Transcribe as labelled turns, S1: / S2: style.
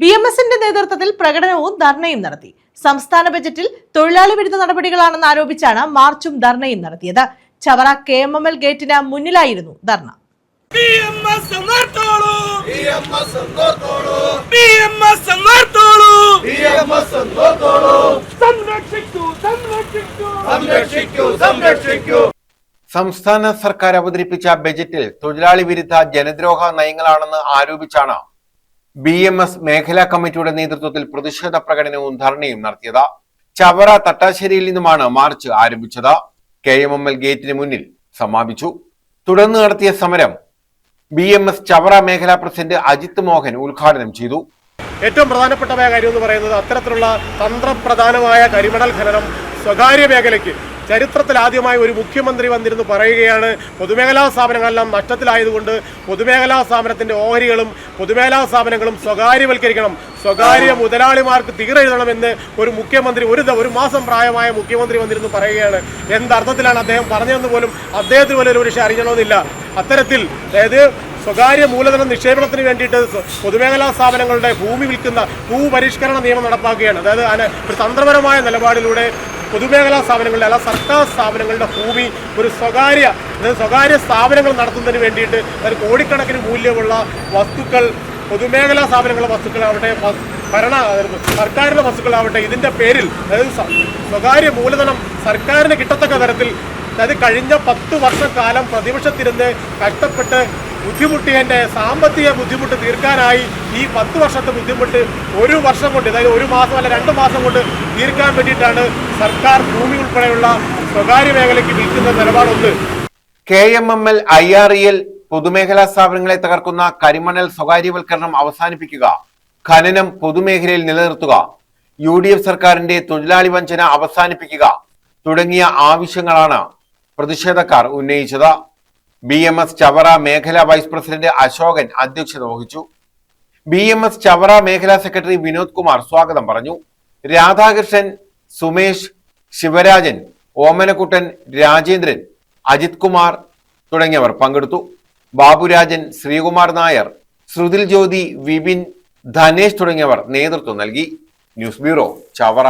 S1: BMSന്റെ നേതൃത്വത്തിൽ പ്രകടനവും ധർണയും നടത്തി. സംസ്ഥാന ബജറ്റിൽ തൊഴിലാളി വിരുദ്ധ നടപടികളാണെന്ന് ആരോപിച്ചാണ് മാർച്ചും ധർണയും നടത്തിയത്. ചവറ KMML ഗേറ്റിന് മുന്നിലായിരുന്നു ധർണ.
S2: സംസ്ഥാന സർക്കാർ അവതരിപ്പിച്ച ബജറ്റിൽ തൊഴിലാളി വിരുദ്ധ ജനദ്രോഹ നയങ്ങളാണെന്ന് ആരോപിച്ചാണ് BMS മേഖലാ കമ്മിറ്റിയുടെ നേതൃത്വത്തിൽ പ്രതിഷേധ പ്രകടനവും ധർണയും നടത്തിയത്. ചവറ തട്ടാശ്ശേരിയിൽ നിന്നുമാണ് മാർച്ച് ആരംഭിച്ചത്. KMML ഗേറ്റിന് മുന്നിൽ സമാപിച്ചു. തുടർന്ന് നടത്തിയ സമരം BMS ചവറ മേഖലാ പ്രസിഡന്റ് അജിത് മോഹൻ ഉദ്ഘാടനം ചെയ്തു.
S3: ഏറ്റവും പ്രധാനപ്പെട്ട കാര്യം എന്ന് പറയുന്നത് അത്തരത്തിലുള്ള തന്ത്രപ്രധാനമായ കരിമണൽ ഖനനം സ്വകാര്യ മേഖലയ്ക്ക് ചരിത്രത്തിൽ ആദ്യമായി ഒരു മുഖ്യമന്ത്രി വന്നിരുന്നു പറയുകയാണ് പൊതുമേഖലാ സ്ഥാപനങ്ങളെല്ലാം നഷ്ടത്തിലായതുകൊണ്ട് പൊതുമേഖലാ സ്ഥാപനത്തിന്റെ ഓഹരികളും പൊതുമേഖലാ സ്ഥാപനങ്ങളും സ്വകാര്യവൽക്കരിക്കണം, സ്വകാര്യ മുതലാളിമാർക്ക് തീരെഴുതണമെന്ന് ഒരു മുഖ്യമന്ത്രി ഒരു മാസം പ്രായമായ മുഖ്യമന്ത്രി വന്നിരുന്നു പറയുകയാണ്. എന്തർത്ഥത്തിലാണ് അദ്ദേഹം പറഞ്ഞതെന്ന് പോലും അദ്ദേഹത്തിന് പോലും ഒരു പക്ഷേ അറിയണമെന്നില്ല. അത്തരത്തിൽ അതായത് സ്വകാര്യ മൂലധന നിക്ഷേപണത്തിന് വേണ്ടിയിട്ട് പൊതുമേഖലാ സ്ഥാപനങ്ങളുടെ ഭൂമി വിൽക്കുന്ന ഭൂപരിഷ്കരണ നിയമം നടപ്പാക്കുകയാണ്. അതായത് ഒരു തന്ത്രപരമായ നിലപാടിലൂടെ പൊതുമേഖലാ സ്ഥാപനങ്ങളുടെ അല്ല സർക്കാർ സ്ഥാപനങ്ങളുടെ ഭൂമി ഒരു സ്വകാര്യ സ്ഥാപനങ്ങൾ നടത്തുന്നതിന് വേണ്ടിയിട്ട് അതിന് കോടിക്കണക്കിന് മൂല്യമുള്ള വസ്തുക്കൾ പൊതുമേഖലാ സ്ഥാപനങ്ങളുടെ വസ്തുക്കളാവട്ടെ സർക്കാരിൻ്റെ വസ്തുക്കളാവട്ടെ ഇതിൻ്റെ പേരിൽ അതായത് സ്വകാര്യ മൂലധനം സർക്കാരിന് കിട്ടത്തക്ക തരത്തിൽ അതായത് കഴിഞ്ഞ 10 വർഷക്കാലം പ്രതിപക്ഷത്തിരുന്ന് കഷ്ടപ്പെട്ട് ബുദ്ധിമുട്ടിയതിൻ്റെ സാമ്പത്തിക ബുദ്ധിമുട്ട് തീർക്കാനായി ഈ 10 വർഷത്തെ ബുദ്ധിമുട്ട് ഒരു വർഷം കൊണ്ട് അതായത് 1 മാസം അല്ല 2 മാസം കൊണ്ട് തീർക്കാൻ വേണ്ടിയിട്ടാണ് സർക്കാർ ഭൂമി ഉൾപ്പെടെയുള്ള സ്വകാര്യ മേഖലയ്ക്ക് വിൽക്കുന്ന നിലപാടുണ്ട്.
S2: KMML IREL പൊതുമേഖലാ സ്ഥാപനങ്ങളെ തകർക്കുന്ന കരിമണൽ സ്വകാര്യവൽക്കരണം അവസാനിപ്പിക്കുക, ഖനനം പൊതുമേഖലയിൽ നിലനിർത്തുക, UDF സർക്കാരിന്റെ തൊഴിലാളി വഞ്ചന അവസാനിപ്പിക്കുക തുടങ്ങിയ ആവശ്യങ്ങളാണ് പ്രതിഷേധക്കാർ ഉന്നയിച്ചത്. BMS ചവറ മേഖലാ വൈസ് പ്രസിഡന്റ് അശോകൻ അധ്യക്ഷത വഹിച്ചു. BMS ചവറ മേഖലാ സെക്രട്ടറി വിനോദ് കുമാർ സ്വാഗതം പറഞ്ഞു. രാധാകൃഷ്ണൻ, സുമേഷ്, ശിവരാജൻ, ഓമനക്കുട്ടൻ, രാജേന്ദ്രൻ, അജിത് കുമാർ തുടങ്ങിയവർ പങ്കെടുത്തു. ബാബുരാജൻ, ശ്രീകുമാർ നായർ, ശ്രുതിൽ ജ്യോതി, വിപിൻ, ധനേഷ് തുടങ്ങിയവർ നേതൃത്വം നൽകി. News bureau Chavara.